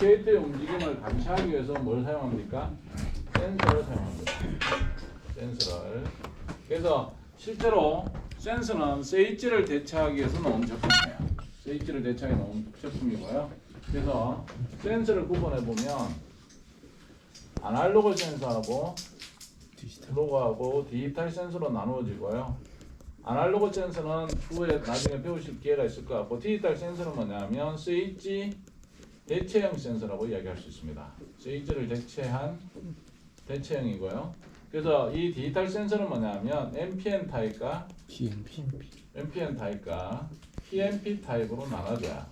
게이트의 움직임을 감시하기 위해서 뭘 사용합니까? 센서를 사용합니다. 센서를. 그래서 실제로 센서는 스위치를 대체하기 위해서 나온 제품이에요. 스위치를 대체하기 위해서 나온 제품이고요. 그래서 센서를 구분해 보면 아날로그 센서하고 디지털하고 디지털 센서로 나누어지고요. 아날로그 센서는 후에 나중에 배우실 기회가 있을 것 같고, 디지털 센서는 뭐냐면 스위치 대체형 센서라고 이야기할 수 있습니다. 스위치를 대체한 대체형이고요. 그래서 이 디지털 센서는 뭐냐면 NPN 타입과 NPN 타입과 PNP 타입으로 나눠져요.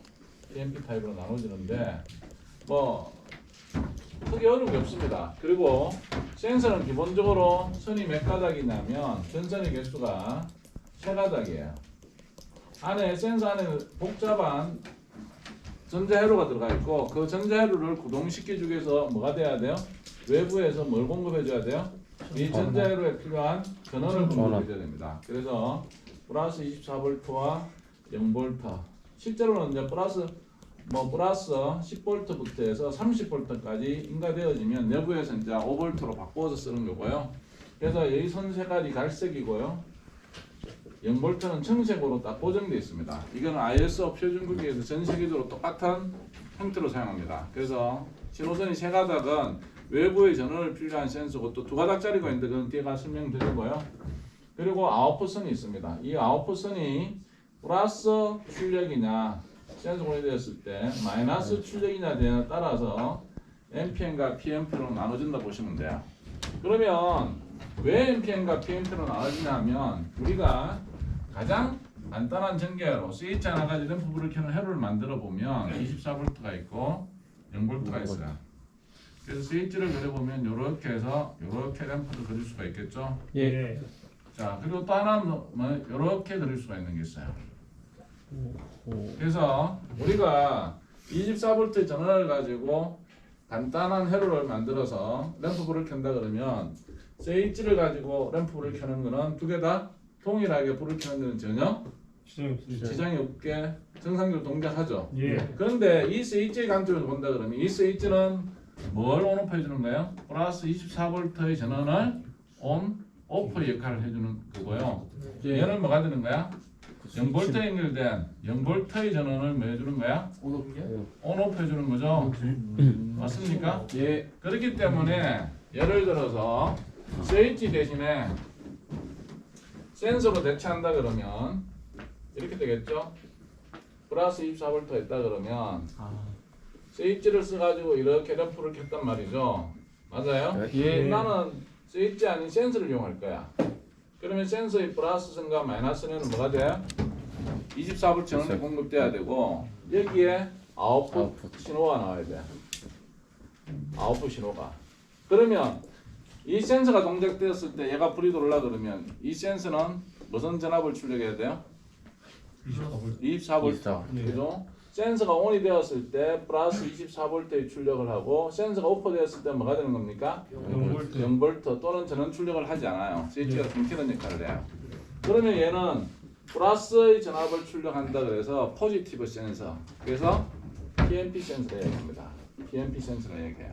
PNP 타입으로 나눠지는데 뭐 크게 어려운 게 없습니다. 그리고 센서는 기본적으로 선이 몇 가닥이냐면 전선의 개수가 세 가닥이에요. 안에 센서 안에 복잡한 전자회로가 들어가 있고, 그 전자회로를 구동시켜주기 위해서 뭐가 돼야 돼요? 외부에서 뭘 공급해 줘야 돼요? 이 전자회로에 필요한 전원을 공급해 줘야 됩니다. 그래서 플러스 24V와 0V, 실제로는 이제 플러스 10V부터 해서 30V까지 인가되어지면 내부에서 이제 5V로 바꿔서 쓰는 거고요. 그래서 여기 선 색깔이 갈색이고요. 0V는 청색으로 딱 고정되어 있습니다. 이건 ISO 표준국에서 전 세계적으로 똑같은 형태로 사용합니다. 그래서 신호선이 세 가닥은 외부의 전원을 필요한 센서고, 또 두 가닥짜리가 있는데 그건 뒤에 가서 설명드리고요. 그리고 아웃풋선이 있습니다. 이 아웃풋선이 플러스 출력이냐 센서 공유되었을 때 마이너스 출력이냐에 따라서 NPN과 PNP로 나눠진다 보시면 돼요. 그러면 왜 NPN과 PNP로 나눠지냐 하면, 우리가 가장 간단한 전개로 스위치 하나 가지고 램프불을 켜는 회로를 만들어 보면 24V가 있고 0V가 있어요. 그래서 스위치를 그려보면 이렇게 해서 이렇게 램프를 그릴 수가 있겠죠. 예. 자, 그리고 또 하나는 이렇게 그릴 수가 있는 게 있어요. 그래서 우리가 24V 전원을 가지고 간단한 회로를 만들어서 램프불을 켠다 그러면, 스위치를 가지고 램프불을 켜는 거는 두 개 다 동일하게 불을 켜는 거는 전혀 지장이 없게 정상적으로 동작하죠. 예. 그런데 이 스위치의 강점을 본다 그러면, 이 스위치는 뭘 온오프 해주는 거예요? 플러스 24V의 전원을 온, 오프 역할을 해주는 거고요. 얘는 뭐가 되는 거야? 0V 연결된 0V의 전원을 뭐 해주는 거야? 온오프 해주는 거죠. 맞습니까? 예. 그렇기 때문에 예를 들어서 스위치 대신에 센서로 대체한다 그러면 이렇게 되겠죠? 플러스 24V 했다 그러면 스위치를 써가지고 이렇게 램프를 켰단 말이죠. 맞아요? 예. 나는 스위치 아닌 센서를 이용할 거야. 그러면 센서의 플러스선과 마이너스는 뭐가 돼? 24V 전원이 공급돼야 되고, 여기에 아웃풋 신호가 나와야 돼. 아웃풋 신호가. 그러면 이 센서가 동작되었을 때 얘가 불이 돌라 그러면 이 센서는 무슨 전압을 출력해야 돼요? 24V. 그죠? 센서가 ON이 되었을 때 플러스 24V의 출력을 하고, 센서가 오프 되었을 때 뭐가 되는 겁니까? 0V 또는 전원 출력을 하지 않아요. 스위치가 끊기는 역할을 해요. 그러면 얘는 플러스의 전압을 출력한다 그래서 포지티브 센서, 그래서 PNP 센서를 얘기합니다. PNP 센서를 얘기해요.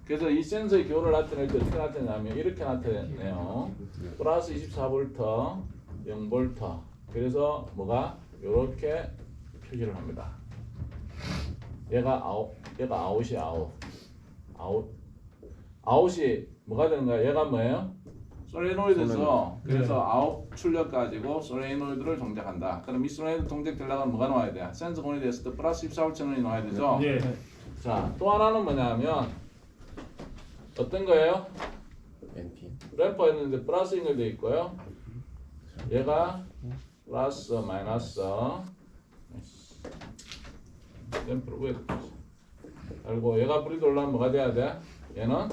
그래서 이 센서의 기호를 나타낼 때 어떻게 나타내냐면 이렇게 나타내요. 플러스 24V, 0V. 그래서 뭐가 이렇게 표기를 합니다. 얘가 아웃이 아웃이 뭐가 되는 거야? 얘가 뭐예요? 솔레노이드죠. 그래서 아웃 출력 가지고 솔레노이드를 동작한다. 그럼 이 솔레노이드 동작되려면 뭐가 나와야 돼? 센서 공이 됐을 때 플러스 24V 전원이 나와야 되죠. 예. 자, 또 하나는 뭐냐면 어떤 거예요? 램프가 있는데 플러스 연결되어 있고요. 얘가 플러스 마이너스 램프를 위에 그리고 얘가 불이 돌려면 뭐가 돼야 돼? 얘는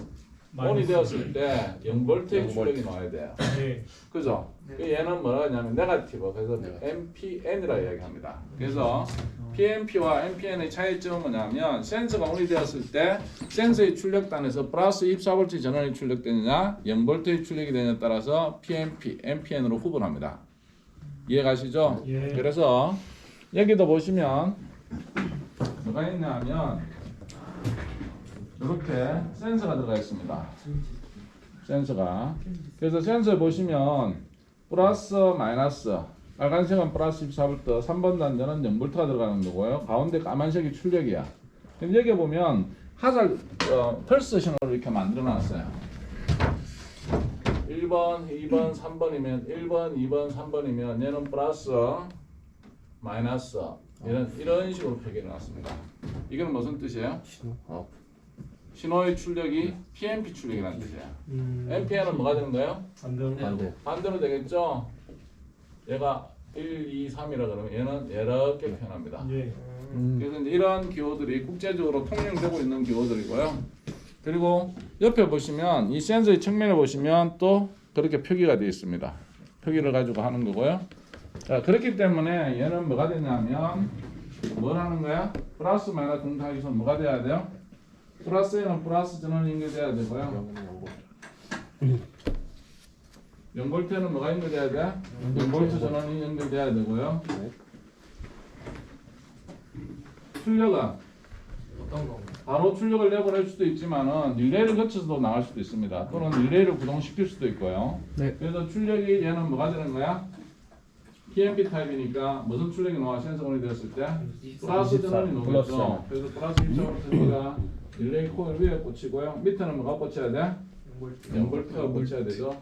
온이 되었을 때 0V의 출력이 나와야 돼요. 예. 그죠? 얘는 뭐라 하냐면 네거티브. 그래서 NPN이라 이야기합니다. 그래서 PNP와 NPN의 차이점은 뭐냐면, 센서가 온이 되었을 때 센서의 출력단에서 플러스 24V 전원이 출력되느냐 0V의 출력이 되느냐에 따라서 PNP, NPN으로 구분합니다. 이해가시죠? 예. 그래서 여기도 보시면 뭐가 있냐면 이렇게 센서가 들어가 있습니다. 센서가. 그래서 센서에 보시면 플러스 마이너스, 빨간색은 플러스 24V, 3번 단자는 0V가 들어가는 거고요. 가운데 까만색이 출력이야. 그럼 여기 보면 하살 펄스 신호를 이렇게 만들어 놨어요. 1번, 2번, 3번이면 1번, 2번, 3번이면 얘는 플러스, 마이너스 이런 식으로 표기해 놨습니다. 이거는 무슨 뜻이에요? 신호의 출력이 PMP 출력이라는 뜻이에요. MPN은 뭐가 되는 거예요? 반대로 되겠죠? 얘가 1, 2, 3이라 그러면 얘는 이렇게 표현합니다. 그래서 이제 이런 기호들이 국제적으로 통용되고 있는 기호들이고요. 그리고 옆에 보시면 이 센서의 측면에 보시면 또 그렇게 표기가 되어 있습니다. 표기를 가지고 하는 거고요. 자, 그렇기 때문에 얘는 뭐가 되냐면 뭘 하는 거야? 플러스 마이너스 등하기 위해서 뭐가 돼야 돼요? 플러스에는 플러스 전원 연결돼야 되고요. 0V에는 뭐가 연결돼야 돼? 0V 전원이 연결돼야 되고요. 출력은 어떤 거? 바로 출력을 내보낼 수도 있지만은 릴레이를 거쳐서도 나갈 수도 있습니다. 또는 릴레이를 구동시킬 수도 있고요. 네. 그래서 출력이 얘는 뭐가 되는 거야? PMP 타입이니까 무슨 출력이 나와? 센서 온이 되었을 때 플러스 전원이 나오겠죠. 그래서 플러스 1.5V가 릴레이 코일 위에 꽂히고요. 밑에는 뭐가 꽂혀야 돼? 0V가 꽂혀야 되죠.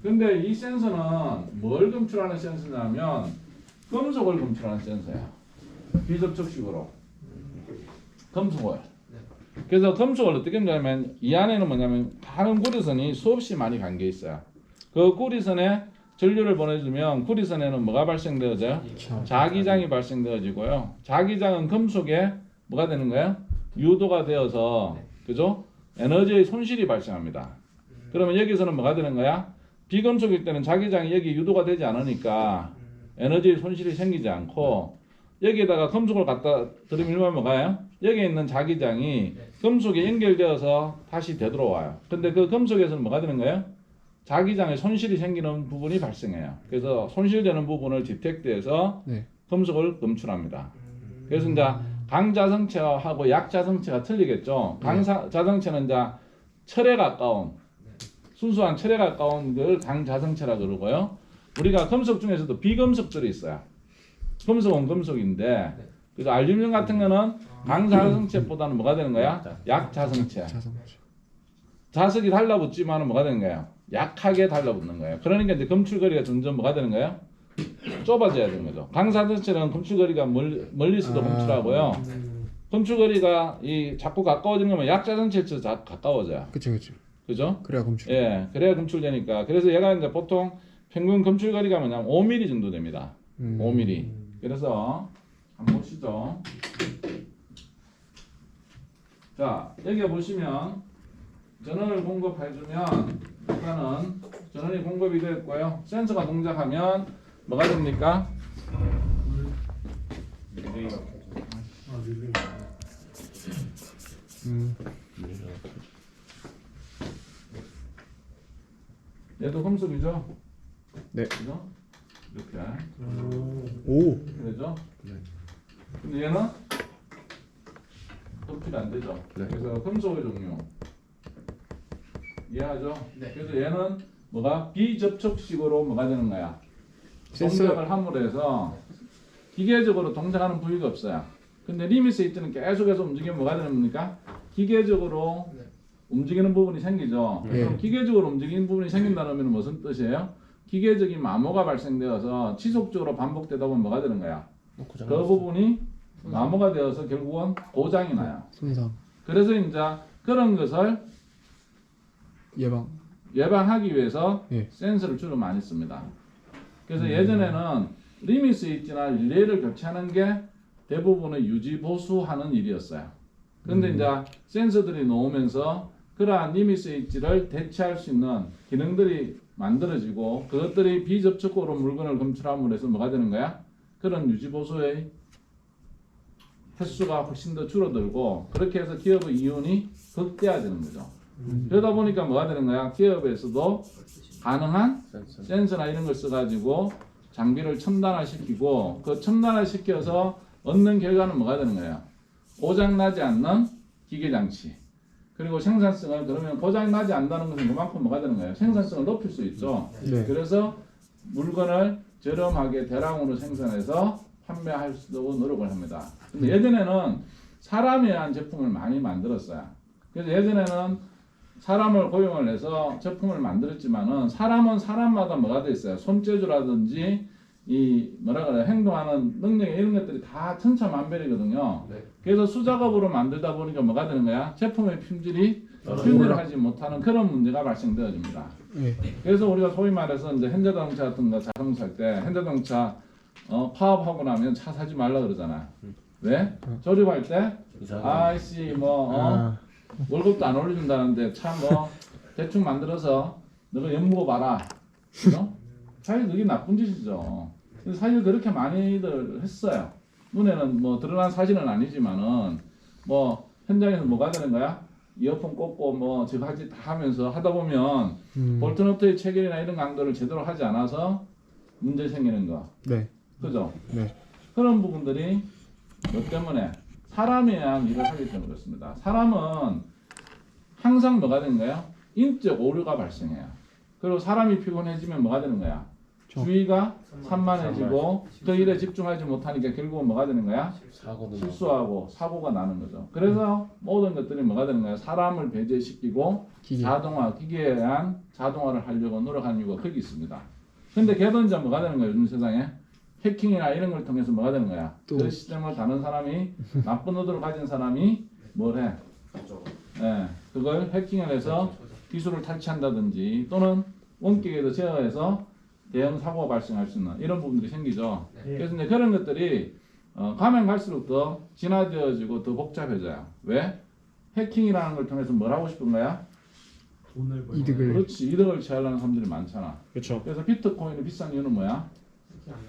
근데 이 센서는 뭘 검출하는 센서냐면 금속을 검출하는 센서야. 비접촉식으로 금속을. 그래서 금속을 어떻게 하냐면 이 안에는 뭐냐면 하는 구리선이 수없이 많이 감겨 있어요. 그 구리선에 전류를 보내주면 구리선에는 뭐가 발생되어져요? 자기장이 발생되어지고요. 자기장은 금속에 뭐가 되는 거예요? 유도가 되어서 그죠? 에너지의 손실이 발생합니다. 그러면 여기서는 뭐가 되는 거야? 비금속일 때는 자기장이 여기 유도가 되지 않으니까 에너지의 손실이 생기지 않고 여기에다가 금속을 갖다 들이밀면 뭐가요? 여기 있는 자기장이 금속에 연결되어서 다시 되돌아와요. 근데 그 금속에서는 뭐가 되는 거예요? 자기장에 손실이 생기는 부분이 발생해요. 그래서 손실되는 부분을 디텍트해서 금속을 검출합니다. 그래서 이제 강자성체하고 약자성체가 틀리겠죠. 강자성체는 이제 철에 가까운 순수한 철에 가까운 걸 강자성체라 그러고요. 우리가 금속 중에서도 비금속들이 있어요. 금속은 금속인데 그래서 알루미늄 같은 거는 강자성체보다는 뭐가 되는 거야? 약자성체. 자석이 달라붙지만은 뭐가 되는 거예요? 약하게 달라붙는 거예요. 그러니까 이제 검출거리가 점점 뭐가 되는 거예요? 좁아져야 되는 거죠. 강자성체는 검출거리가 멀리서도 검출하고요. 검출거리가 이 자꾸 가까워지는 거면 약자성체에서 가까워져요. 그죠? 그래야 검출. 예, 그래야 검출되니까. 그래서 얘가 이제 보통 평균 검출거리가 뭐냐면 5mm 정도 됩니다. 5mm. 그래서 한번 보시죠. 자, 여기 보시면 전원을 공급해주면 일단은 전원이 공급이 됐고요. 센서가 동작하면 뭐가 됩니까? 얘도 금속이죠? 네. 그죠? 이렇게. 오. 이렇게 되죠? 근데 얘는 검출이 안 되죠? 그래서 금속의 종류. 이해하죠? 그래서 얘는 뭐가 비접촉식으로 뭐가 되는 거야? 동작을 함으로 해서 기계적으로 동작하는 부위가 없어요. 근데 리미스 있지는 계속해서 움직이면 뭐가 되는 겁니까? 기계적으로 움직이는 부분이 생기죠. 그럼 기계적으로 움직이는 부분이 생긴다는 건 무슨 뜻이에요? 기계적인 마모가 발생되어서 지속적으로 반복되다 보면 뭐가 되는 거야? 그 부분이 마모가 되어서 결국은 고장이 나요. 손상. 그래서 이제 그런 것을 예방하기 위해서 센서를 주로 많이 씁니다. 그래서 예전에는 리밋 스위치나 릴레이를 교체하는 게 대부분의 유지 보수하는 일이었어요. 그런데 이제 센서들이 나오면서 그러한 리밋 스위치를 대체할 수 있는 기능들이 만들어지고 그것들이 비접촉으로 물건을 검출함으로 해서 뭐가 되는 거야? 그런 유지 보수의 횟수가 훨씬 더 줄어들고 그렇게 해서 기업의 이윤이 극대화되는 거죠. 그러다 보니까 뭐가 되는 거야? 기업에서도 가능한 센서나 이런 걸 써가지고 장비를 첨단화시키고 그 첨단화시켜서 얻는 결과는 뭐가 되는 거야? 고장나지 않는 기계 장치. 그리고 생산성을 그러면 고장 나지 않는다는 것은 그만큼 뭐가 되는 거예요? 생산성을 높일 수 있죠. 네. 그래서 물건을 저렴하게 대량으로 생산해서 판매할 수 있도록 노력을 합니다. 근데 예전에는 사람에 의한 제품을 많이 만들었어요. 그래서 예전에는 사람을 고용을 해서 제품을 만들었지만은 사람은 사람마다 뭐가 돼 있어요? 손재주라든지 이 뭐라 그래 행동하는 능력 이런 것들이 다 천차만별이거든요. 네. 그래서 수작업으로 만들다 보니까 뭐가 되는 거야? 제품의 품질이 균일하지 못하는 그런 문제가 발생되어집니다. 네. 그래서 우리가 소위 말해서 이제 현대자동차 같은 거 자동차 살 때 현대자동차 파업하고 나면 차 사지 말라 그러잖아. 왜? 조립할 때 아이씨 월급도 안 올려준다는데 차 대충 만들어서 너가 연무고 봐라. 그죠? 사실 그게 나쁜 짓이죠. 근데 사실 그렇게 많이들 했어요. 눈에는 드러난 사실은 아니지만은 현장에서 뭐가 되는 거야? 이어폰 꽂고 저거 하지 다 하면서 하다 보면 볼트너트의 체결이나 이런 강도를 제대로 하지 않아서 문제 생기는 거. 네. 그죠? 네. 그런 부분들이 뭐 때문에 사람에 의한 일을 하기 때문에 그렇습니다. 사람은 항상 뭐가 되는 거예요? 인적 오류가 발생해요. 그리고 사람이 피곤해지면 뭐가 되는 거야? 주의가 산만해지고 그 일에 집중하지 못하니까 결국은 뭐가 되는 거야? 실수하고 사고가 나는 거죠. 그래서 모든 것들이 뭐가 되는 거야? 사람을 배제시키고 기계. 기계에 의한 자동화를 하려고 노력하는 이유가 거기 있습니다. 근데 걔도 뭐가 되는 거야? 요즘 세상에 해킹이나 이런 걸 통해서 뭐가 되는 거야? 그 시스템을 다는 사람이 나쁜 의도를 가진 사람이 뭘 해? 그걸 해킹을 해서 기술을 탈취한다든지 또는 원격에도 제어해서 대형 사고가 발생할 수 있는 이런 부분들이 생기죠. 그래서 이제 그런 것들이 가면 갈수록 더 진화되어지고 더 복잡해져요. 왜? 해킹이라는 걸 통해서 뭘 하고 싶은 거야? 돈을 벌 이득을. 그렇지, 이득을 취하려는 사람들이 많잖아. 그렇죠. 그래서 비트코인이 비싼 이유는 뭐야?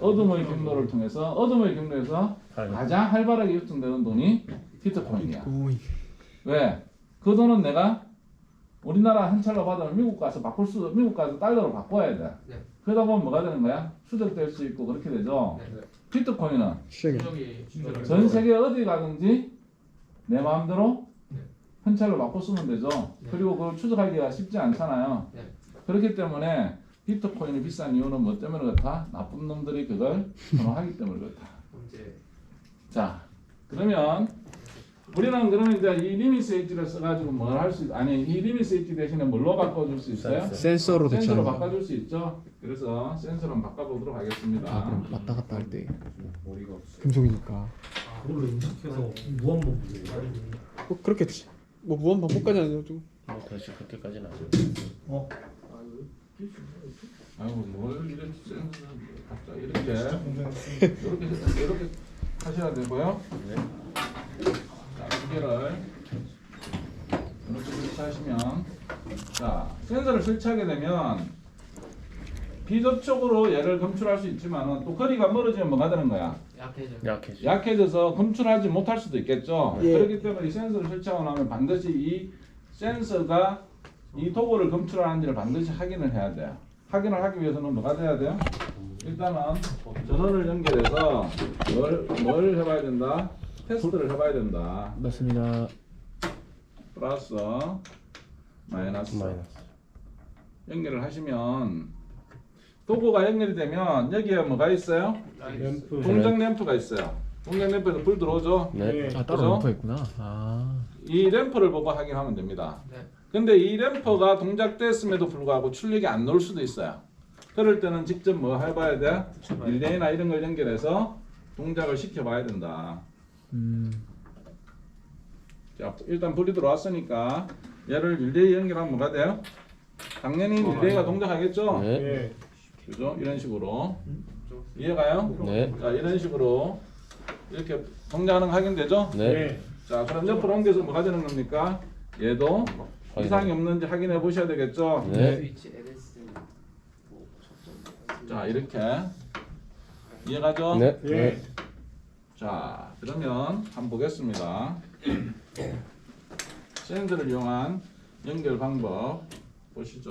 어둠의 경로를 통해서 어둠의 경로에서 가장 활발하게 유통되는 돈이 비트코인이야. 왜? 그 돈은 내가 우리나라 한 찰로 받으면 미국 가서 달러로 바꿔야 돼. 네. 그러다 보면 뭐가 되는 거야? 수적될 수 있고 그렇게 되죠. 네. 비트코인은 추적이 전 세계 어디 가든지 내 마음대로 네. 현찰로 바꿔 쓰면 되죠. 네. 그리고 그걸 추적하기가 쉽지 않잖아요. 네. 그렇기 때문에 비트코인이 비싼 이유는 뭐 때문에 그렇다? 나쁜 놈들이 그걸 선호하기 때문에 그렇다. 문제 자, 그러면 우리는 그러면 이제 이 리미스 엣지를 써가지고 뭘 할 수 이 리미스 엣지 대신에 뭘로 바꿔줄 수 있어요? 센서로 센서로 대체하는 거. 바꿔줄 수 있죠. 그래서 센서로 한번 바꿔보도록 하겠습니다. 그럼 왔다 갔다 할 때 머리가 없어. 금속이니까. 그걸로 인식해서 무한반복이에요. 그렇겠지. 무한 반복까지 아니죠. 좀. 다시 그렇게까지는 아니죠. 어? 아이고 뭘 이렇게 센서 갑자기 이렇게 하셔야 되고요. 네. 자, 두 개를 이렇게 설치하시면 자 센서를 설치하게 되면 비접촉으로 얘를 검출할 수 있지만은 또 거리가 멀어지면 뭐가 되는 거야? 약해져. 약해져서 검출하지 못할 수도 있겠죠. 예. 그렇기 때문에 이 센서를 설치하고 나면 반드시 이 센서가 이 도구를 검출하는지를 반드시 확인을 해야 돼요. 확인을 하기 위해서는 뭐가 돼야 돼요? 일단은 전원을 연결해서 뭘 해봐야 된다? 테스트를 해봐야 된다. 맞습니다. 플러스 마이너스 연결을 하시면 도구가 연결이 되면 여기에 뭐가 있어요? 램프. 동작 램프가 있어요. 동작 램프에서 불 들어오죠? 네. 아 따로 그죠? 램프가 있구나. 아. 이 램프를 보고 확인하면 됩니다. 네. 근데 이 램프가 동작됐음에도 불구하고 출력이 안 나올 수도 있어요. 그럴 때는 직접 뭐 해봐야 돼? 릴레이나 이런 걸 연결해서 동작을 시켜봐야 된다. 자, 일단 불이 들어왔으니까 얘를 릴레이 연결하면 뭐가 돼요? 당연히 릴레이가 동작하겠죠? 네. 예. 그죠? 이런 식으로 이해가요? 네. 자, 이런 식으로 이렇게 동작하는 거 확인되죠? 네. 예. 자, 그럼 옆으로 옮겨서 뭐가 되는 겁니까? 얘도 이상이 없는지 확인해 보셔야 되겠죠? 네. 스위치 LS 뭐 초점. 자, 이렇게 이해가죠? 네. 예. 자, 그러면 한번 보겠습니다. 센서를 이용한 연결 방법 보시죠.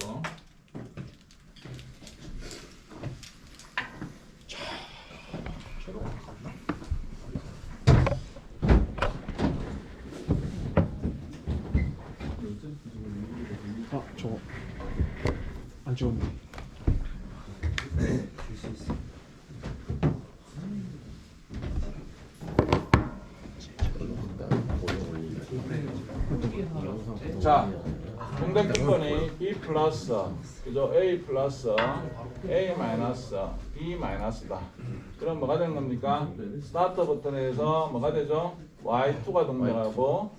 저거 안 찍었네. 자, 공백 조건이 B 플러스 그죠? A 플러스 A 마이너스 B 마이너스다. 그럼 뭐가 되는 겁니까? 스타트 버튼에서 뭐가 되죠? Y2가 동작하고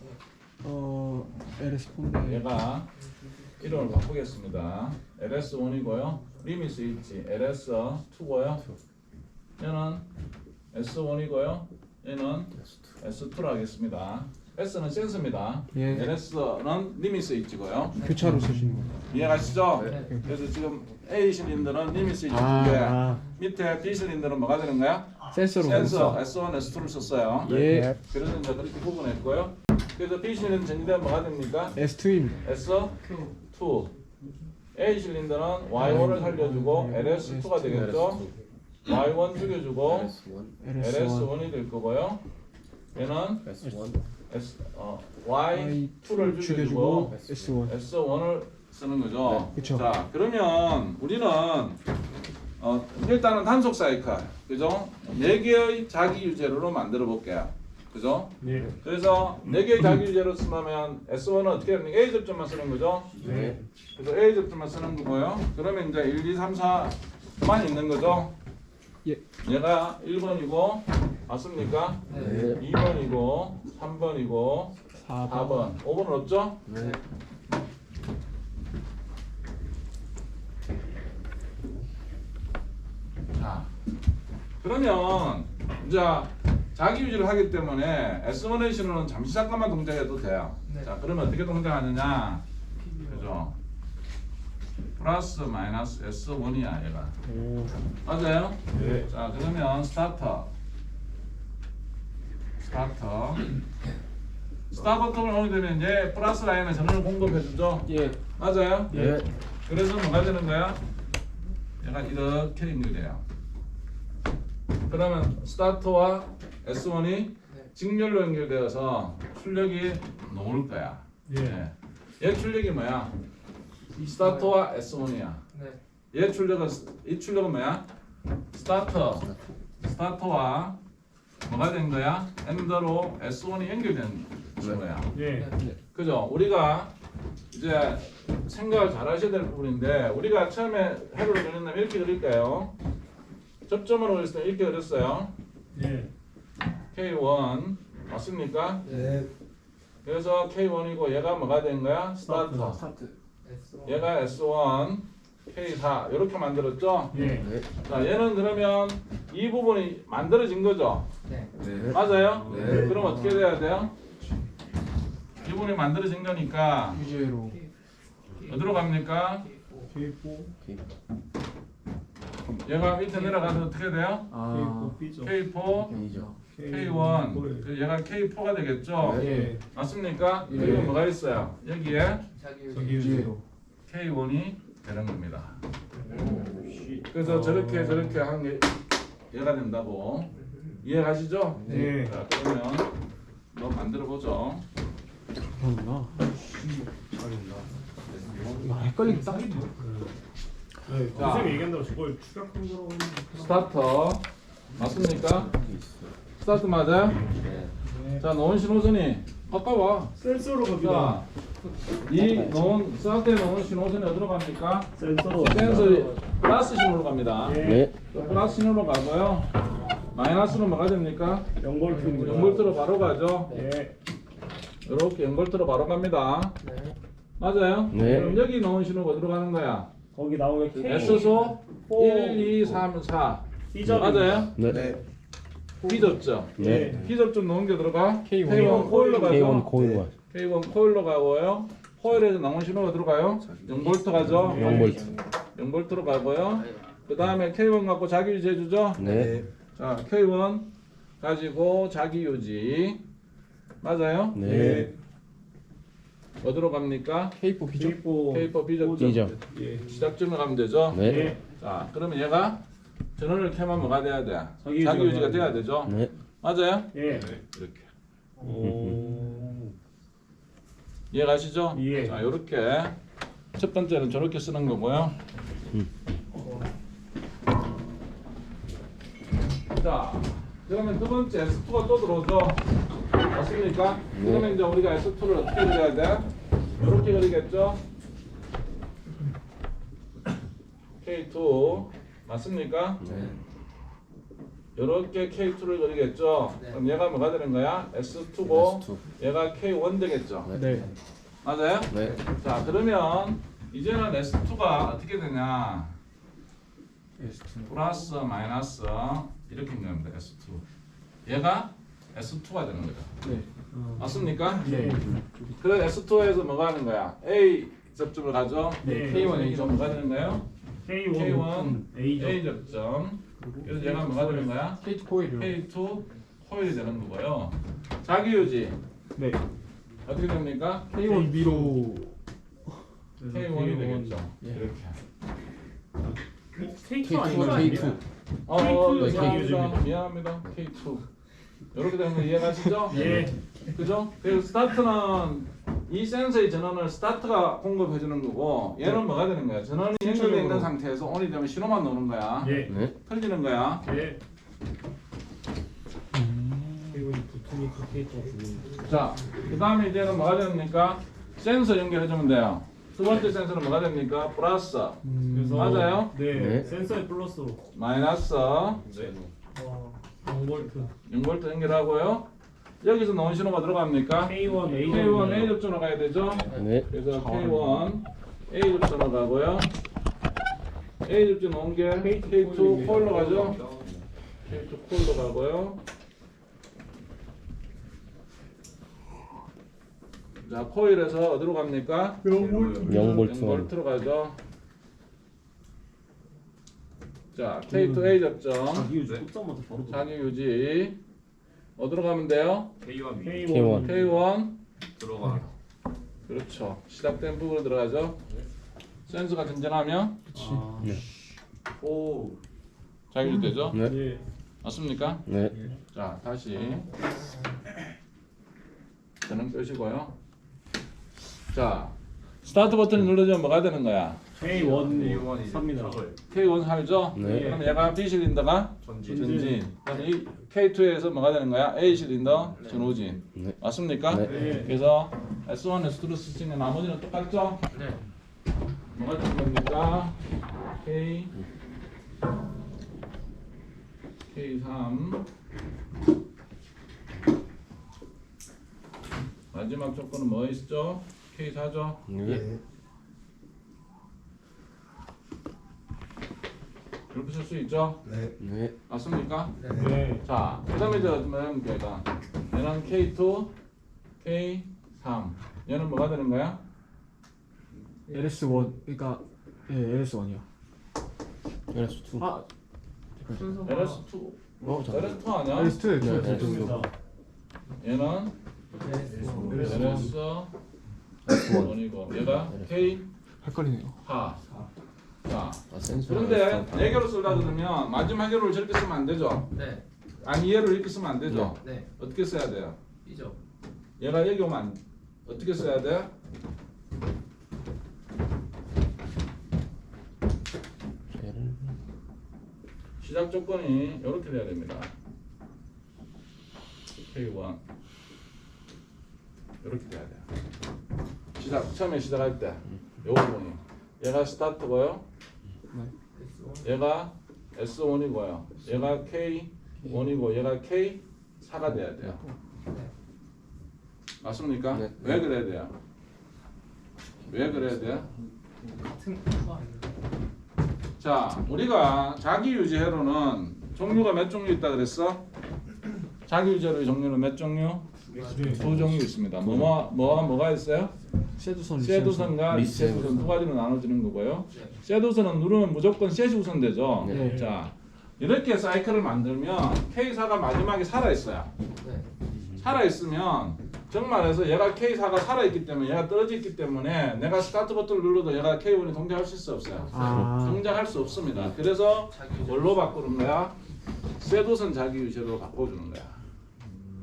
LS 폰데. 얘가 이름을 바꾸겠습니다. LS1이고요. 리미스 있지. LS2고요. 얘는 S1이고요. 얘는 S2로 하겠습니다. S는 센스입니다. 예. LS는 리미스 있지고요. 교차로 쓰시는 거. 이해가시죠? 그래서 지금 A 실린더는 리미스 있는데 아. 밑에 B 실린더는 뭐가 되는 거야? 센서로. 센서 S1, S2를 썼어요. 예. 그래서 이제 그렇게 구분했고요. 그래서 B 실린더 전지되면 뭐가 됩니까? S2입니다. S2. A 실린더는 Y1을 살려주고 LS2가 되겠죠? Y1 죽여주고 LS1이 될 거고요. 얘는 Y2를 죽여주고 S1. S1을 쓰는 거죠. 그쵸. 자, 그러면 우리는 일단은 단속 사이클, 그죠? 4개의 자기 유제로로 만들어 볼게요. 그죠? 네. 그래서 4개의 자기 유제로 쓰면 S1은 어떻게 하는 A 접점만 쓰는 거죠? 네. 그래서 A 접점만 쓰는 거고요. 그러면 이제 1, 2, 3, 4만 있는 거죠? 예. 얘가 1번이고 맞습니까? 네. 2번이고 3번이고 4번 5번은 없죠? 네. 자, 그러면 이제 자기 유지를 하기 때문에 S1의 신호는 잠시 잠깐만 동작해도 돼요. 네. 자, 그러면 어떻게 동작하느냐? 그죠? 플러스 마이너스 S1이야 얘가. 오. 맞아요? 네. 자, 그러면 스타터. 스타트 버튼을 오게 되면 이제 플러스 라인에 전원을 공급해주죠? 예. 맞아요? 예. 그래서 뭐가 되는 거야? 얘가 이렇게 연결돼요. 그러면 스타터와 S1이 직렬로 연결되어서 출력이 나올 거야. 예. 얘 출력이 뭐야? 스타터와 S1이야. 네. 얘 출력은 이 출력은 뭐야? 스타터와 뭐가 된 거야? 엔더로 S1이 연결된 거야. 예. 그죠? 우리가 이제 생각을 잘 하셔야 될 부분인데 우리가 처음에 해를 그렸다면 이렇게 그릴까요? 접점으로 그렸을 때 이렇게 그렸어요. 예. K1 맞습니까? 네. 그래서 K1이고 얘가 뭐가 된 거야? 스타터. 스타트. S1. 얘가 S1, K4 이렇게 만들었죠? 예. 자, 얘는 그러면 이 부분이 만들어진 거죠? 네. 맞아요? 네. 그럼 어떻게 돼야 돼요? 이 부분이 만들어진 거니까 유제로. 어디로 갑니까? K4. 얘가 밑에 내려가서 어떻게 돼요? 아. K4 B죠. K4, K1 얘가 K4가 되겠죠? 예. 맞습니까? 예. 그리고 뭐가 있어요? 여기에 자기 저기 유제로. K1이 되는 겁니다. 그래서 저렇게 하는 게 얘가 된다고 이해가시죠? 네. 자, 그러면 한번 만들어 보죠. 그렇구나. 잘한다. 야, 헷갈리겠다. 네. 자. 선생님 얘기한 대로 저걸 추격한 거라고 하면 스타터 맞습니까? 스타트 맞아요? 자, 놓은 신호선이 가까워. 센서로 자, 갑니다. 이 놓은 스타트에 놓은 신호선이 어디로 갑니까? 센서로 센서 플러스 신호로 갑니다. 예. 플러스 신호로 가고요. 마이너스는 뭐가 됩니까? 0볼트입니다. 0볼트로 바로 가죠. 예. 이렇게 0볼트로 바로 갑니다. 네. 맞아요? 네. 그럼 여기 놓은 신호가 어디로 가는 거야? 거기 나오게 K. S소 1, 2, 3, 4 B점. 맞아요? 네. B접점 네. B접점 놓은 게 들어가? K1. K1 코일로 가죠? K1 코일로 K1 코일로 가고요. 코일에서 나온 신호가 들어가요? 0볼트 가죠? 0볼트. 0볼트로 가고요. 그 다음에 K1 갖고 자기 유지 해주죠? 네. 자, K1 가지고 자기 유지 맞아요? 네. 어디로 갑니까? K4 비죠? K4. K4 B접점 B점. 예. 시작점에 가면 되죠? 네. 예. 자, 그러면 얘가 전원을 켜면 뭐가 돼야 돼? 자기 자기 유지가 유지가 돼야 되죠? 네. 맞아요? 예. 이렇게 오. 이해가시죠? 예. 자, 요렇게 첫 번째는 저렇게 쓰는 거고요. 자, 그러면 두 번째 S2가 또 들어오죠. 맞습니까? 그러면 이제 우리가 S2를 어떻게 그려야 돼? 이렇게 그리겠죠? K2 맞습니까? 네. 이렇게 K2를 그리겠죠? 네. 그럼 얘가 뭐가 되는 거야? S2고 S2. 얘가 K1 되겠죠? 네. 맞아요? 네. 자, 그러면 이제는 S2가 어떻게 되냐? 플러스 마이너스 이렇게 있는 겁니다. S2 얘가 S2가 되는 거죠. 네. 맞습니까? 네. 그래서 S2에서 뭐가 하는 거야? A 접점을 가죠? 네. K1 A 점 뭐가 되는 거예요? K1 K1 A죠. A 접점 그래서 얘가 뭐가 되는 거야? K2 코일이요. K2 코일이 되는 거고요. 자기유지 네. 어떻게 됩니까? K1 미로. K1이 되겠죠. 예. 이렇게. K2 K2 아닌가요? K2. 네, K2 미안합니다. 미안합니다. K2 이렇게 되는 거 이해가시죠? 예. 그죠? 그래서 스타트는 이 센서의 전원을 스타트가 공급해 주는 거고 얘는 뭐가 되는 거야? 전원이 연결되어 있는 상태에서 ON이 되면 신호만 나오는 거야. 예. 네. 틀리는 거야. 예. 그리고 이 부품이 두 K2가 주는. 자, 그 다음에 이제는 뭐가 됩니까? 센서 연결해 주면 돼요. 두 번째 센서는 뭐가 됩니까? 플러스, 그래서 맞아요? 네. 네. 센서의 플러스로. 마이너스, 0V 0V 연결하고요. 여기서 나온 신호가 들어갑니까? K1 A K1 A 접점으로 가야 되죠? 네. 그래서 K1 A 접점으로 가고요. A 접점 나온 게 K2 코일로 가죠? K2 코일로 가고요. 자, 코일에서 어디로 갑니까? 0V. 0V로 가죠. 자, K2 A 접점 자기 꽂자마자 바로 자기 유지 어디로 가면 돼요? K1 K1 들어가. 그렇죠. 시작된 부분으로 들어가죠. 센서가 전전하면 오. 자기 유지 되죠? 네. 예. 맞습니까? 네. 자, 다시 저는 끄시고요. 자, 스타트 버튼이 눌러지면 뭐가 되는 거야? K1 삽니다. K1 살죠? 네. 그럼 얘가 B 실린더가 전진. 전진. 그럼 이 K2에서 뭐가 되는 거야? A 실린더 전후진. 네. 맞습니까? 네. 그래서 S1, S2로 쓰시는 나머지는 똑같죠? 네. 뭐가 되는 겁니까? K K3 마지막 조건은 뭐 있죠? K4죠? 네. 이렇게 쓸 수 있죠? 네. 맞습니까? 네. 자, 그 다음에 이제 뭐냐면 얘가 얘는 K2, K3 얘는 뭐가 되는 거야? LS1. 그러니까 예, LS1이요. LS2. 아, LS2 잠깐. LS2 아니야? LS2. 네, 네. 좋습니다. 얘는 LS1이고 얘가 K4 헷갈리네요. 자, 아, 센서. 그런데 4개로 쓰려고 그러면 마지막 개로를 저렇게 쓰면 안 되죠? 네. 아니 얘를 이렇게 쓰면 안 되죠? 네. 어떻게 써야 돼요? 이죠. 얘가 여기 오면 어떻게 써야 돼? 시작 조건이 이렇게 돼야 됩니다. K1 이렇게 돼야 돼요. 처음에 시작할 때 요 부분이 얘가 스타트고요. 얘가 S1이고요. 얘가 K1이고 얘가 K4가 돼야 돼요. 맞습니까? 네. 왜 그래야 돼요? 왜 그래야 돼요? 같은 거 아니에요? 자, 우리가 자기유지회로는 종류가 몇 종류 있다 그랬어? 자기유지회로의 종류는 몇 종류? 두 종류 있습니다. 뭐가 있어요? 셋우선, 셋우선과 리셋 리셋우선 두 가지로 나눠지는 거고요. 네. 셋우선은 누르면 무조건 셋이 우선되죠. 네. 자, 이렇게 사이클을 만들면 K4가 마지막에 살아있어요. 네. 살아있으면 정말해서 얘가 K4가 살아있기 때문에 얘가 떨어져 있기 때문에 내가 스타트 버튼을 눌러도 얘가 K1이 동작할 수 있어 없어요? 아, 동작할 수 없습니다. 그래서 자기 뭘로 바꾸는 거야? 셋우선 자기유지로 바꿔주는 거야.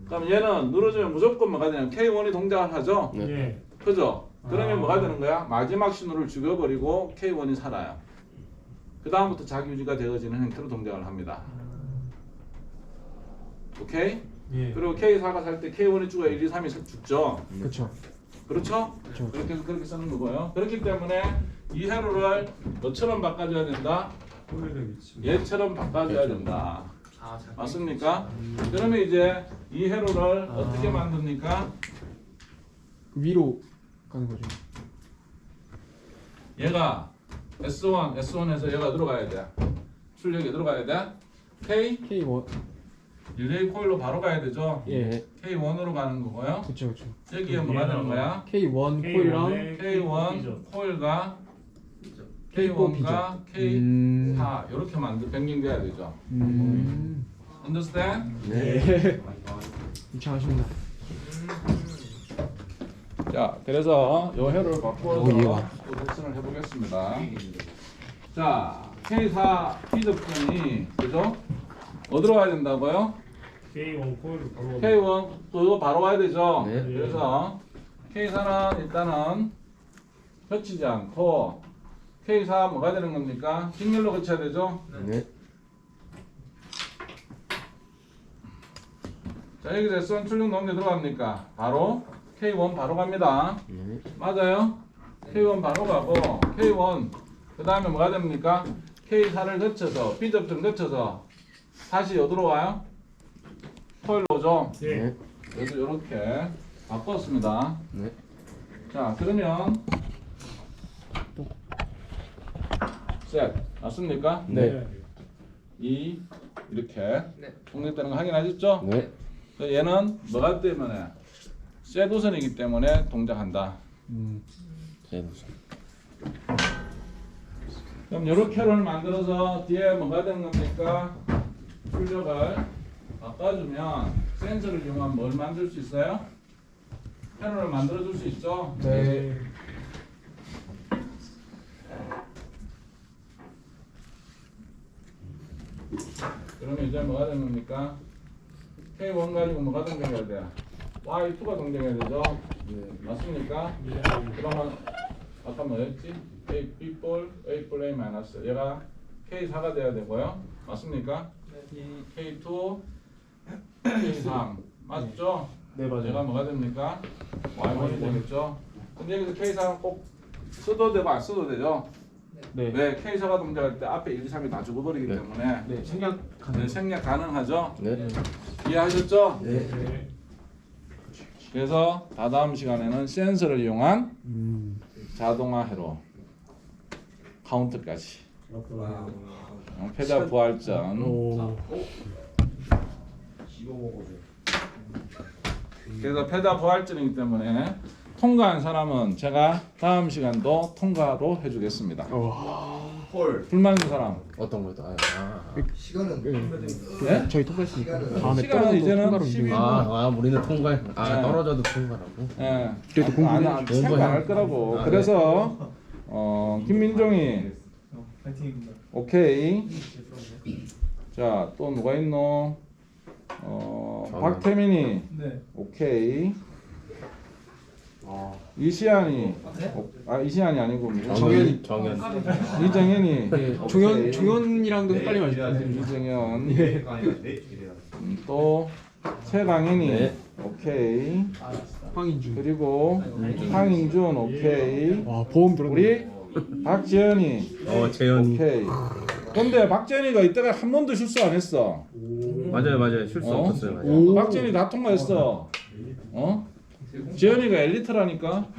그럼 얘는 누르주면 무조건 뭐가 되냐면 K1이 동작을 하죠? 네. 예. 그죠? 그러면 뭐가 되는 거야? 마지막 신호를 죽여버리고 K1이 살아요. 그 다음부터 자기 유지가 되어지는 형태로 동작을 합니다. 오케이? 예. 그리고 K4가 살 때 K1이 죽어 1, 2, 3이 죽죠. 그렇죠. 그렇죠? 그렇죠. 그렇게 쓰는 거고요. 그렇기 때문에 이 회로를 너처럼 바꿔줘야 된다. 홀의 위치. 얘처럼 바꿔줘야 된다. 아, 잘 맞습니까? 그러면 이제 이 회로를 어떻게 만듭니까? 위로 가는 거죠. 얘가 S1에서 얘가 들어가야 돼. 출력이 들어가야 돼. K K1 릴레이 코일로 바로 가야 되죠. 예. K1으로 가는 거고요. 그렇죠, 그렇죠. 여기에 뭐가 되는 거야? K1 코일이랑 K1 코일과 K1과 K4 이렇게 변경돼야 되죠. Understand? 네. 유창하십니다. 자, 그래서 요 회로를 바꿔서 오, 이해가. 또 레슨을 해보겠습니다. 자, K4 비접근이 그죠? 어디로 가야 된다고요? K1 코일을 바로 K1 그거 바로 와야 되죠. 네. 그래서 K4는 일단은 겹치지 않고 K4 뭐가 되는 겁니까? 직렬로 거쳐야 되죠. 네. 자, 여기서 S1 출력 넘겨 들어갑니까? 바로 K1 바로 갑니다. 네. 맞아요? K1 바로 가고 K1 그 다음에 뭐가 됩니까? K4를 거쳐서 B접점 거쳐서 다시 어디로 와요? 코일로 오죠? 네. 그래서 이렇게 바꿨습니다. 네. 자, 그러면 셋 맞습니까? 네. 이렇게 동작되는 거 확인하셨죠? 네. 그래서 얘는 뭐가 때문에 셋우선이기 때문에 동작한다. 네. 그럼 이렇게를 만들어서 뒤에 뭐가 되는 겁니까? 출력을 바꿔주면 센서를 이용하면 뭘 만들 수 있어요? 패널을 만들어줄 수 있죠? 네. 그러면 이제 뭐가 되는 겁니까? K1 가지고 뭐가 동작해야 돼? Y2가 동작해야 되죠? 맞습니까? 그러면 아까 뭐였지? A, B볼, A볼, A 마이너스 얘가 K4가 돼야 되고요. 맞습니까? K2, K3 맞죠? 네, 얘가 뭐가 됩니까? Y1이 되겠죠? 근데 여기서 K4는 꼭 써도 되고 안 써도 되죠? 네. 왜? K4가 동작할 때 앞에 1, 2, 3이 다 죽어버리기 네. 때문에 네. 생략 네, 가능. 생략 가능하죠? 네. 이해하셨죠? 네. 그래서 다다음 시간에는 센서를 이용한 자동화 회로 카운트까지 패자 부활전 오. 그래서 패자 부활전이기 때문에 통과한 사람은 제가 다음 시간도 통과로 해주겠습니다. 불만 있는 사람 어떤 거죠? 시간은 네? 저희 통과했으니까 다음에 시간은 떨어져도 이제는 통과로 12 인증. 우리는 통과. 네. 떨어져도 통과라고. 예. 그래도 공부는 생각 안 할 거라고. 아, 그래서 김민종이 파이팅입니다. 오케이. 자, 또 누가 있노? 박태민이 네. 오케이. 이시안이 이시안이 아니고 정현. 이정현이 오케이. 종현이랑도 헷갈리면 이정현 또 최강현이 네. 오케이. 황인준. 그리고 황인준 오케이. 와 보험 들었네. 우리 박지현이 재현이. 오케이. 근데 박지현이가 이때가 한 번도 실수 안 했어. 맞아요. 실수 어? 없었어요. 맞아요. 오. 박지현이 다 통과했어. 지현이가 엘리트라니까.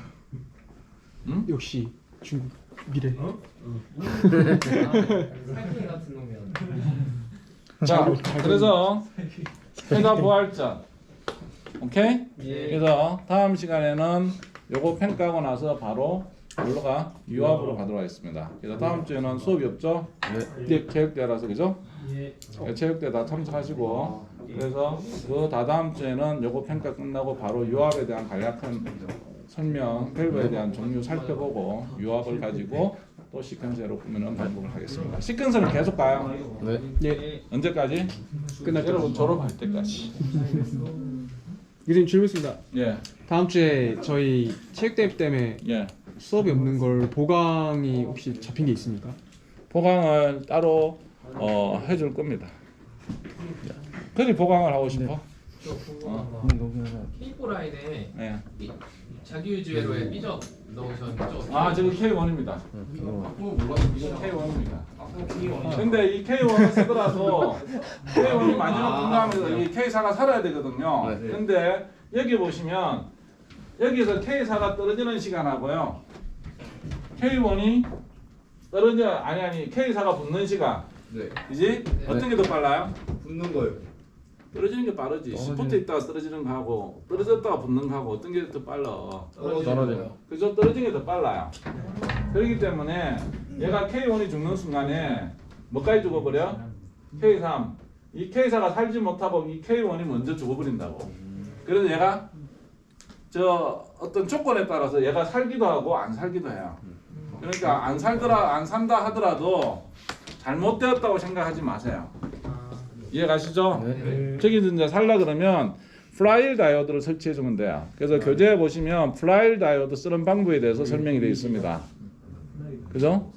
역시 중국 미래. 사기꾼 같은 놈이야. 자, 그래서 패자 부활전. 오케이? 그래서 다음 시간에는 요거 평가하고 나서 바로 올라가 유압으로 가도록 하겠습니다. 그래서 다음 주에는 수업이 없죠? 네. 체육대라서 그죠? 네, 체육대 다 참석하시고 그래서 그 다다음 주에는 요거 평가 끝나고 바로 유압에 대한 간략한 설명, 밸브에 대한 종류 살펴보고 유압을 가지고 또 시퀀스로 꾸미는 방법을 하겠습니다. 시퀀스는 계속 가요. 네. 네. 언제까지? 끝날 여러분 졸업할 때까지. 교수님 질문 있습니다. 예, 다음 주에 저희 체육대회 때문에 예. 수업이 없는 걸 보강이 혹시 잡힌 게 있습니까? 보강을 따로 해줄 겁니다. 그리 보강을 하고 싶어? 저 궁금한 거. 케이블 라인에 예. 자기유주회로에 삐져 넣으셨죠? 아, 저기 K1입니다. 앞으로 몰랐어. 이건 K1입니다. 앞으로 K1. 근데 이 K1을 쓰더라도 K1이 마지막 분담에서 이 K4가 살아야 되거든요. 네. 근데 여기 보시면 여기서 K4가 떨어지는 시간하고요. K1이 아니 K4가 붙는 시간. 네. 그지? 어떤 게 더 빨라요? 붙는 거요. 떨어지는 게 빠르지. 붙어 있다가 떨어지는 거하고 떨어졌다가 붙는 거하고 어떤 게 더 빨라? 떨어져요. 그죠? 떨어지는 게 더 빨라요. 그렇기 때문에 얘가 K1이 죽는 순간에 뭐까지 죽어버려? K3. 이 K4가 살지 못하고 이 K1이 먼저 죽어버린다고. 그래서 얘가 저 어떤 조건에 따라서 얘가 살기도 하고 안 살기도 해요. 그러니까 안 산다 하더라도 잘못되었다고 생각하지 마세요. 이해가시죠? 네. 저기 이제 살라 그러면 플라일 다이오드를 설치해 주면 돼요. 그래서 교재에 보시면 플라일 다이오드 쓰는 방법에 대해서 설명이 되어 있습니다. 그죠?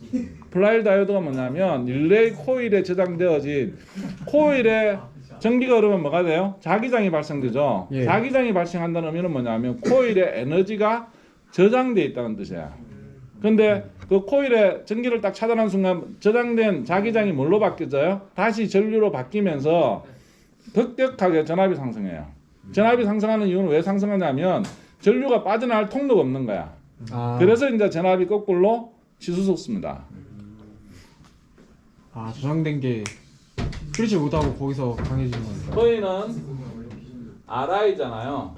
플라일 다이오드가 뭐냐면 릴레이 코일에 저장되어진 코일에 전기가 흐르면 뭐가 돼요? 자기장이 발생되죠. 예. 자기장이 발생한다는 의미는 뭐냐면 코일에 에너지가 저장되어 있다는 뜻이에요. 근데 그 코일에 전기를 딱 차단한 순간 저장된 자기장이 뭘로 바뀌어져요? 다시 전류로 바뀌면서 급격하게 전압이 상승해요. 전압이 상승하는 이유는 왜 상승하냐면 전류가 빠져나갈 통로가 없는 거야. 그래서 이제 전압이 거꾸로 치솟습니다. 저장된 게 풀리지 못하고 거기서 강해지는 거니까. 저희는 RI잖아요.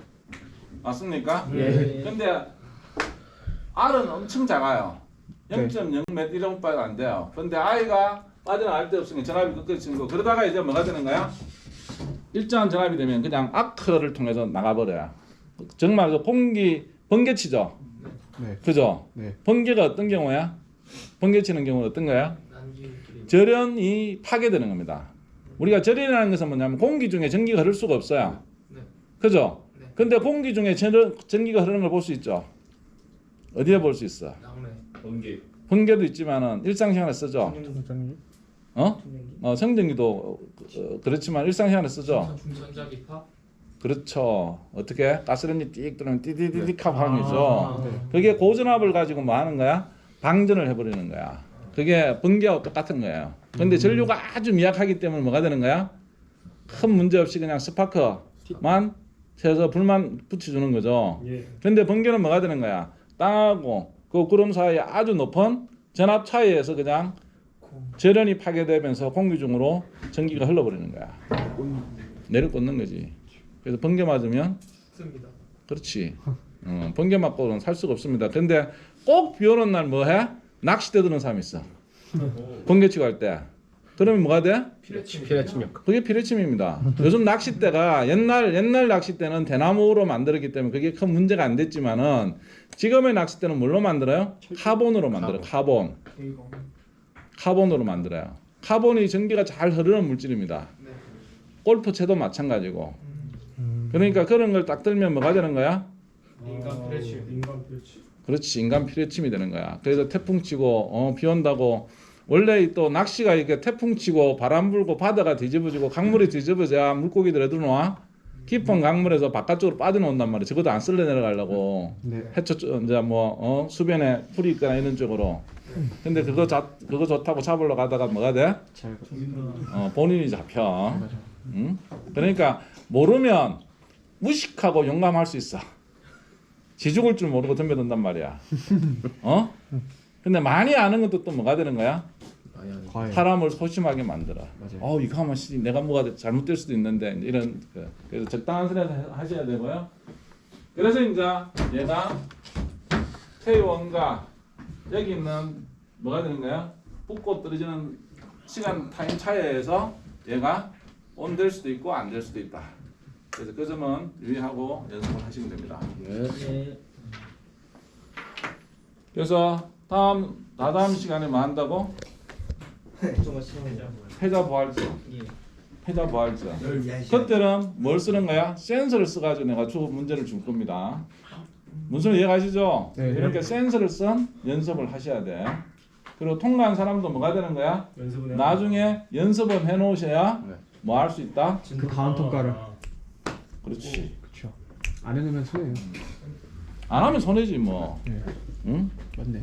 맞습니까? 예. 근데 R은 엄청 작아요. 네. 0.0몇 이런 밖에 안 돼요. 근데 I가 빠져나갈 데 없으니까 전압이 끝까지 치는 거. 그러다가 이제 뭐가 되는 거야? 일정한 전압이 되면 그냥 아크를 통해서 나가버려요. 정말 그 번개치죠? 네. 그죠? 네. 번개가 어떤 경우야? 번개치는 경우는 어떤 거야? 난기끼리. 절연이 파괴되는 겁니다. 우리가 절연이라는 것은 뭐냐면 공기 중에 전기가 흐를 수가 없어요. 네. 그죠? 네. 근데 공기 중에 전기가 흐르는 걸 볼 수 있죠. 어디에 볼 수 있어? 나무네. 번개. 번개도 있지만은 일상생활에 쓰죠. 성전기도 그렇지만 일상생활에 쓰죠. 전자기파. 그렇죠. 어떻게 가스레인지 띡 들어오면 띠디디딕 하방이죠. 그게 고전압을 가지고 뭐 하는 거야? 방전을 해버리는 거야. 그게 번개하고 똑같은 거예요. 근데 전류가 아주 미약하기 때문에 뭐가 되는 거야? 큰 문제 없이 그냥 스파크만 새서 불만 붙여주는 거죠. 예. 근데 번개는 뭐가 되는 거야? 땅하고 그 구름 사이에 아주 높은 전압 차이에서 그냥 절연이 파괴되면서 공기 중으로 전기가 흘러버리는 거야. 내려 꽂는 거지. 그래서 번개 맞으면 씁니다. 그렇지. 번개 맞고는 살 수가 없습니다. 근데 꼭 비 오는 날 뭐 해? 낚싯대 드는 사람이 있어. 번개 치고 할 때. 그러면 뭐가 돼? 피레침역. 그게 피레침입니다. 요즘 낚싯대가 옛날 낚싯대는 대나무로 만들었기 때문에 그게 큰 문제가 안 됐지만은 지금의 낚싯대는 뭘로 만들어요? 카본으로 만들어요. 카본으로 만들어요. 카본이 전기가 잘 흐르는 물질입니다. 네. 골프채도 마찬가지고. 그러니까 그런 걸 딱 들면 뭐가 되는 거야? 인간 피레침. 인간 필치. 그렇지, 인간 피레침이 되는 거야. 그래서 태풍 치고 비 온다고 원래 또 낚시가 이게 태풍 치고 바람 불고 바다가 뒤집어지고 강물이 뒤집어져야 물고기들이 들어와 깊은 강물에서 바깥쪽으로 빠져나온단 말이야. 적어도 안 쓸려 내려가려고. 네. 해초 이제 뭐 수변에 풀이 있거나 이런 쪽으로. 근데 그거 좋다고 잡으러 가다가 뭐가 돼? 잘. 본인이 잡혀. 응? 그러니까 모르면 무식하고 용감할 수 있어. 지 죽을 줄 모르고 덤벼든단 말이야. 근데 많이 아는 것도 또 뭐가 되는 거야? 과외. 사람을 소심하게 만들어. 맞아요. 이거 하면 내가 뭐가 잘못될 수도 있는데 이런 그래서 적당한 소리 하셔야 되고요. 그래서 이제 얘가 K1과 여기 있는 뭐가 되는 거야? 붙고 떨어지는 시간 타임 차이에서 얘가 온 될 수도 있고 안 될 수도 있다. 그래서 그 점은 유의하고 연습을 하시면 됩니다. 네. 그래서 다다음 시간에 뭐 한다고? 저거 시험이죠. 패자 부활주. 예. 해답 보았죠. 그때는 뭘 쓰는 거야? 센서를 써가지고 내가 주 문제를 줄 겁니다. 무슨 이해가시죠? 네. 이렇게 센서를 쓴 연습을 하셔야 돼. 그리고 통과한 사람도 뭐가 되는 거야? 연습은 해야 나중에 연습은 해놓으셔야 네. 뭐 할 수 있다? 그 다음 통과를. 그렇지. 그렇죠. 안 해놓으면 손해요. 안 하면 손해지 뭐. 네. 응? 맞네.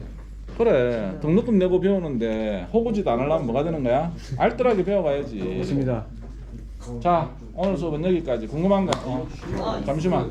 그래. 등록금 내고 배우는데 호구짓 안 하려면 뭐가 되는 거야? 알뜰하게 배워가야지. 맞습니다. 자, 오늘 수업은 여기까지. 궁금한 거? 잠시만.